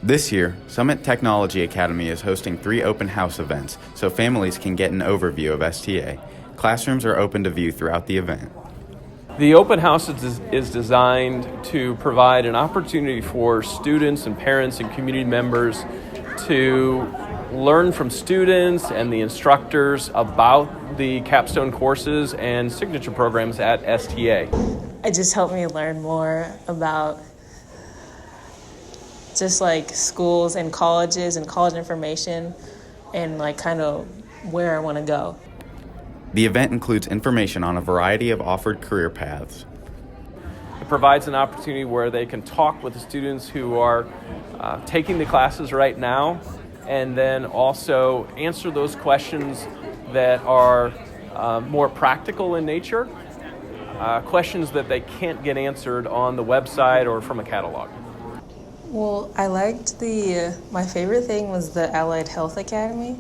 This year, Summit Technology Academy is hosting 3 open house events so families can get an overview of STA. Classrooms are open to view throughout the event. The open house is designed to provide an opportunity for students and parents and community members to learn from students and the instructors about the capstone courses and signature programs at STA. It just helped me learn more about just like schools and colleges and college information and like kind of where I want to go. The event includes information on a variety of offered career paths. It provides an opportunity where they can talk with the students who are taking the classes right now, and then also answer those questions that are more practical in nature, questions that they can't get answered on the website or from a catalog. Well, I liked my favorite thing was the Allied Health Academy,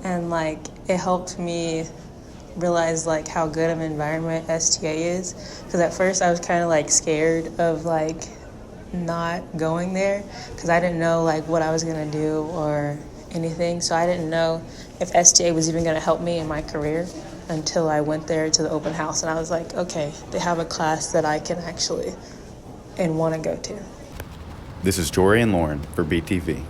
and like it helped me realize like how good of an environment STA is, because at first I was kind of like scared of like not going there because I didn't know like what I was going to do or anything, so I didn't know if STA was even going to help me in my career until I went there to the open house, and I was like, okay, they have a class that I can actually and want to go to. This is Jory and Lauren for BTV.